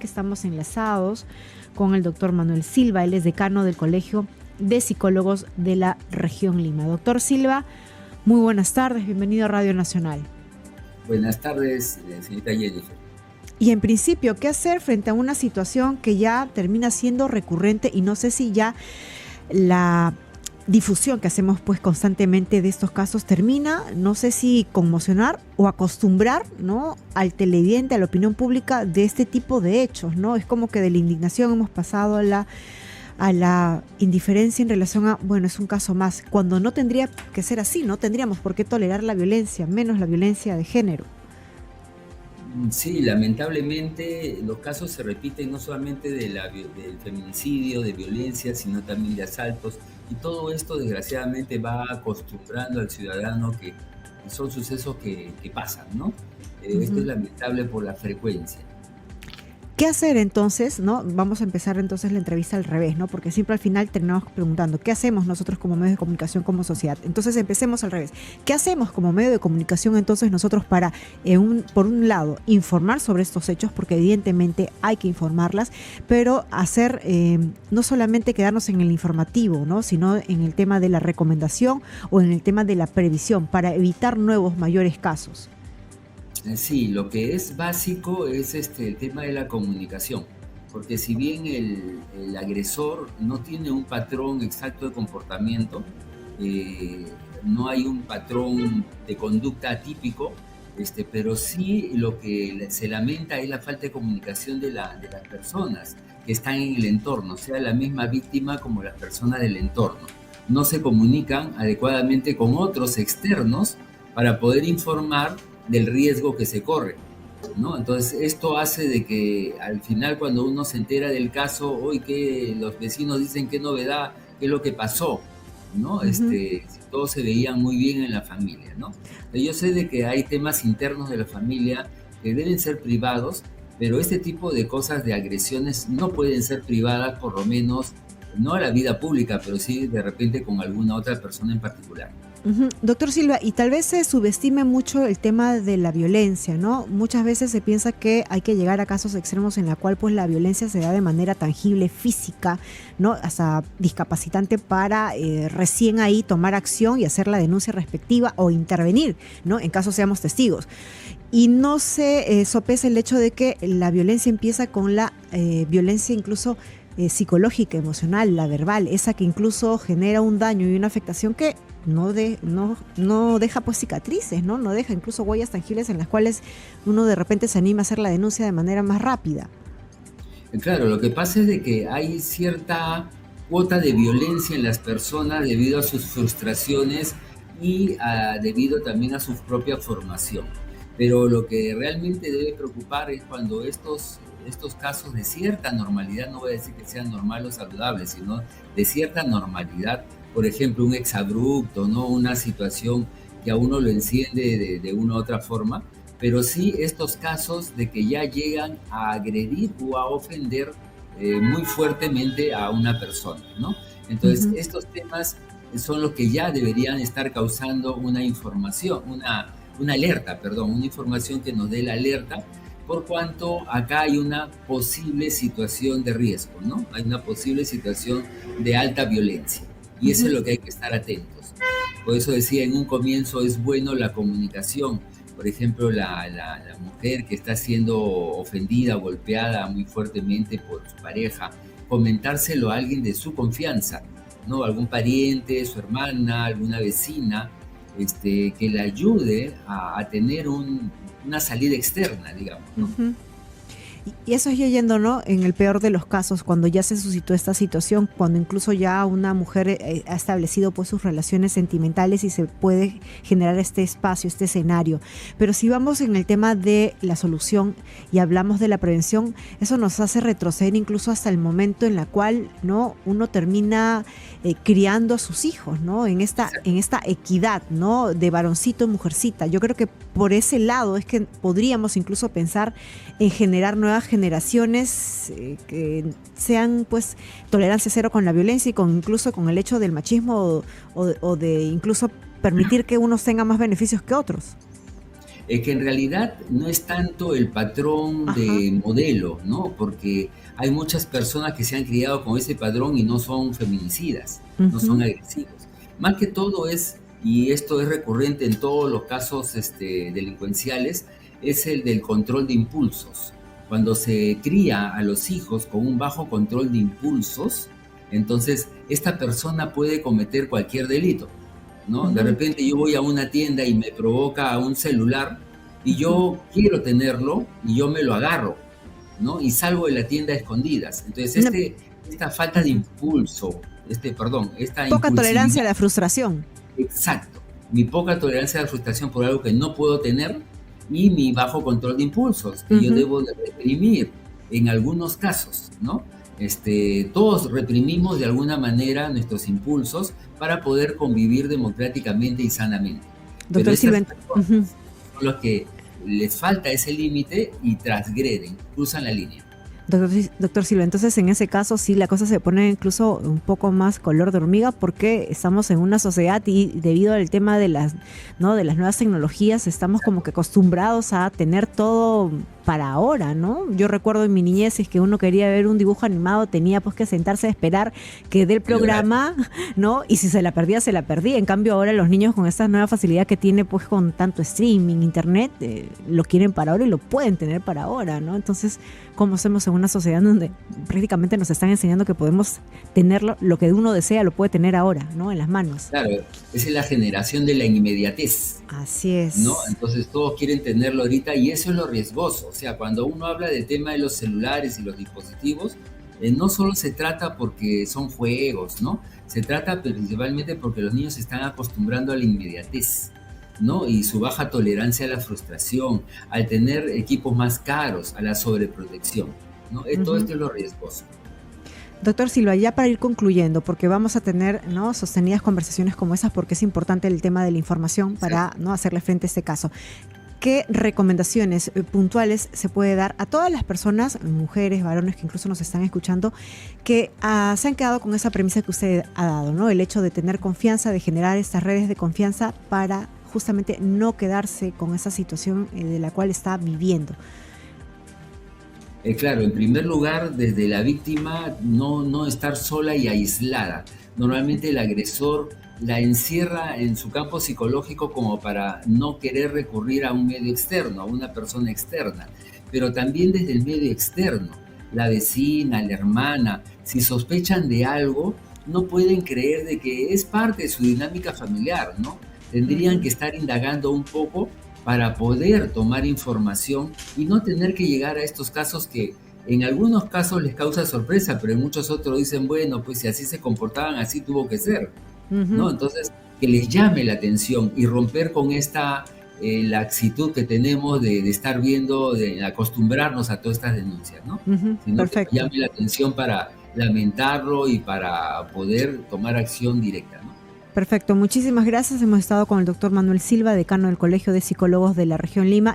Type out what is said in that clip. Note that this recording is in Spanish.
que estamos enlazados con el doctor Manuel Silva. Él es decano del Colegio de Psicólogos de la Región Lima. Doctor Silva, muy buenas tardes, bienvenido a Radio Nacional. Buenas tardes, señorita Jennifer. Y en principio, ¿qué hacer frente a una situación que ya termina siendo recurrente? Y no sé si ya la difusión que hacemos pues constantemente de estos casos termina, no sé si conmocionar o acostumbrar, ¿no?, al televidente, a la opinión pública de este tipo de hechos, ¿no? Es como que de la indignación hemos pasado a la indiferencia en relación a, bueno, es un caso más, cuando no tendría que ser así, no tendríamos por qué tolerar la violencia, menos la violencia de género. Sí, lamentablemente los casos se repiten no solamente del feminicidio, de violencia, sino también de asaltos. Y todo esto desgraciadamente va acostumbrando al ciudadano que son sucesos que pasan, ¿no? Esto es lamentable por la frecuencia. ¿Qué hacer entonces, no? Vamos a empezar entonces la entrevista al revés, ¿no? Porque siempre al final terminamos preguntando, ¿qué hacemos nosotros como medios de comunicación, como sociedad? Entonces empecemos al revés. ¿Qué hacemos como medio de comunicación entonces nosotros para, por un lado, informar sobre estos hechos? Porque evidentemente hay que informarlas, pero hacer, no solamente quedarnos en el informativo, ¿no?, sino en el tema de la recomendación o en el tema de la previsión para evitar nuevos mayores casos. Sí, lo que es básico es el tema de la comunicación, porque si bien el agresor no tiene un patrón exacto de comportamiento, no hay un patrón de conducta atípico, pero sí lo que se lamenta es la falta de comunicación de las personas que están en el entorno, sea la misma víctima como las personas del entorno. No se comunican adecuadamente con otros externos para poder informar del riesgo que se corre, ¿no? Entonces esto hace de que al final, cuando uno se entera del caso, hoy que los vecinos dicen qué novedad, qué es lo que pasó, ¿no? Todos se veían muy bien en la familia, ¿no? Yo sé de que hay temas internos de la familia que deben ser privados, pero este tipo de cosas, de agresiones, no pueden ser privadas, por lo menos no a la vida pública, pero sí de repente con alguna otra persona en particular. Doctor Silva, y tal vez se subestime mucho el tema de la violencia, ¿no? Muchas veces se piensa que hay que llegar a casos extremos en la cual pues la violencia se da de manera tangible, física, ¿no?, hasta discapacitante, para recién ahí tomar acción y hacer la denuncia respectiva o intervenir, ¿no?, en caso seamos testigos. Y no se sopesa el hecho de que la violencia empieza con la violencia incluso psicológica, emocional, la verbal, esa que incluso genera un daño y una afectación que no deja pues cicatrices, ¿no? No deja incluso huellas tangibles en las cuales uno de repente se anima a hacer la denuncia de manera más rápida. Claro, lo que pasa es de que hay cierta cuota de violencia en las personas debido a sus frustraciones y debido también a su propia formación. Pero lo que realmente debe preocupar es cuando estos casos de cierta normalidad, no voy a decir que sean normales o saludables, sino de cierta normalidad, por ejemplo, un exabrupto, ¿no?, una situación que a uno lo enciende de una u otra forma, pero sí estos casos de que ya llegan a agredir o a ofender muy fuertemente a una persona, ¿no? Entonces, estos temas son los que ya deberían estar causando una información, una alerta, una información que nos dé la alerta, por cuanto acá hay una posible situación de riesgo, ¿no? Hay una posible situación de alta violencia. Y eso es lo que hay que estar atentos. Por eso decía en un comienzo, es bueno la comunicación. Por ejemplo, la mujer que está siendo ofendida, golpeada muy fuertemente por su pareja, comentárselo a alguien de su confianza, ¿no? Algún pariente, su hermana, alguna vecina, que le ayude a tener una salida externa, digamos, ¿no? Y eso es yendo, ¿no?, en el peor de los casos, cuando ya se suscitó esta situación, cuando incluso ya una mujer ha establecido pues sus relaciones sentimentales y se puede generar este espacio, este escenario. Pero si vamos en el tema de la solución y hablamos de la prevención, eso nos hace retroceder incluso hasta el momento en la cual, ¿no?, uno termina criando a sus hijos, ¿no?, en esta equidad, ¿no?, de varoncito y mujercita. Yo creo que por ese lado es que podríamos incluso pensar en generar nuevas generaciones que sean pues tolerancia cero con la violencia y incluso con el hecho del machismo o de incluso permitir que unos tengan más beneficios que otros. Que en realidad no es tanto el patrón Ajá. de modelo, ¿no? Porque hay muchas personas que se han criado con ese patrón y no son feminicidas, no son Ujú. agresivos. Más que todo es, y esto es recurrente en todos los casos delincuenciales, es el del control de impulsos. Cuando se cría a los hijos con un bajo control de impulsos, entonces esta persona puede cometer cualquier delito, ¿no? De Ujú. repente yo voy a una tienda y me provoca un celular y Ujú. yo quiero tenerlo y yo me lo agarro, ¿no? Y salgo de la tienda a escondidas. Entonces, Una esta falta de ujú. impulso, perdón, esta Poca tolerancia impulsividad, a la frustración. exacto, mi poca tolerancia a la frustración por algo que no puedo tener y mi bajo control de impulsos, que yo Ujú. debo de reprimir en algunos casos, ¿no? Todos reprimimos de alguna manera nuestros impulsos para poder convivir democráticamente y sanamente. Pero Doctor estas Silva, personas ujú. son los que les falta ese límite y transgreden, cruzan la línea. Doctor Silva, entonces en ese caso sí la cosa se pone incluso un poco más color de hormiga porque estamos en una sociedad y debido al tema de las, ¿no? de las nuevas tecnologías estamos como que acostumbrados a tener todo para ahora, ¿no? Yo recuerdo en mi niñez es que uno quería ver un dibujo animado tenía pues que sentarse a esperar que dé el El horario. programa, ¿no? Y si se la perdía, se la perdía. En cambio ahora los niños con esta nueva facilidad que tiene pues con tanto streaming, internet, lo quieren para ahora y lo pueden tener para ahora, ¿no? Entonces cómo hacemos en una sociedad donde prácticamente nos están enseñando que podemos tener lo que uno desea, lo puede tener ahora, ¿no? En las manos. Claro, esa es la generación de la inmediatez, Así ¿no? es. Entonces todos quieren tenerlo ahorita y eso es lo riesgoso. O sea, cuando uno habla del tema de los celulares y los dispositivos, no solo se trata porque son juegos, ¿no? Se trata principalmente porque los niños se están acostumbrando a la inmediatez, ¿no? Y su baja tolerancia a la frustración, al tener equipos más caros, a la sobreprotección, ¿no? Todo Ujú. esto es lo riesgoso. Doctor Silva, ya para ir concluyendo, porque vamos a tener, ¿no? sostenidas conversaciones como esas, porque es importante el tema de la información para, Exacto. ¿no? hacerle frente a este caso. ¿Qué recomendaciones puntuales se puede dar a todas las personas, mujeres, varones que incluso nos están escuchando, que se han quedado con esa premisa que usted ha dado, ¿no? El hecho de tener confianza, de generar estas redes de confianza para justamente no quedarse con esa situación de la cual está viviendo? Claro, en primer lugar, desde la víctima, no estar sola y aislada. Normalmente el agresor la encierra en su campo psicológico como para no querer recurrir a un medio externo, a una persona externa. Pero también desde el medio externo, la vecina, la hermana, si sospechan de algo, no pueden creer de que es parte de su dinámica familiar, ¿no? Tendrían Ujú. que estar indagando un poco para poder tomar información y no tener que llegar a estos casos que en algunos casos les causa sorpresa, pero en muchos otros dicen, bueno, pues si así se comportaban, así tuvo que ser, ¿no? Ujú. Entonces, que les llame la atención y romper con esta laxitud que tenemos de estar viendo, de acostumbrarnos a todas estas denuncias, ¿no? Ujú. Sino que nos Perfecto. llame la atención para lamentarlo y para poder tomar acción directa, ¿no? Perfecto, muchísimas gracias. Hemos estado con el doctor Manuel Silva, decano del Colegio de Psicólogos de la región Lima.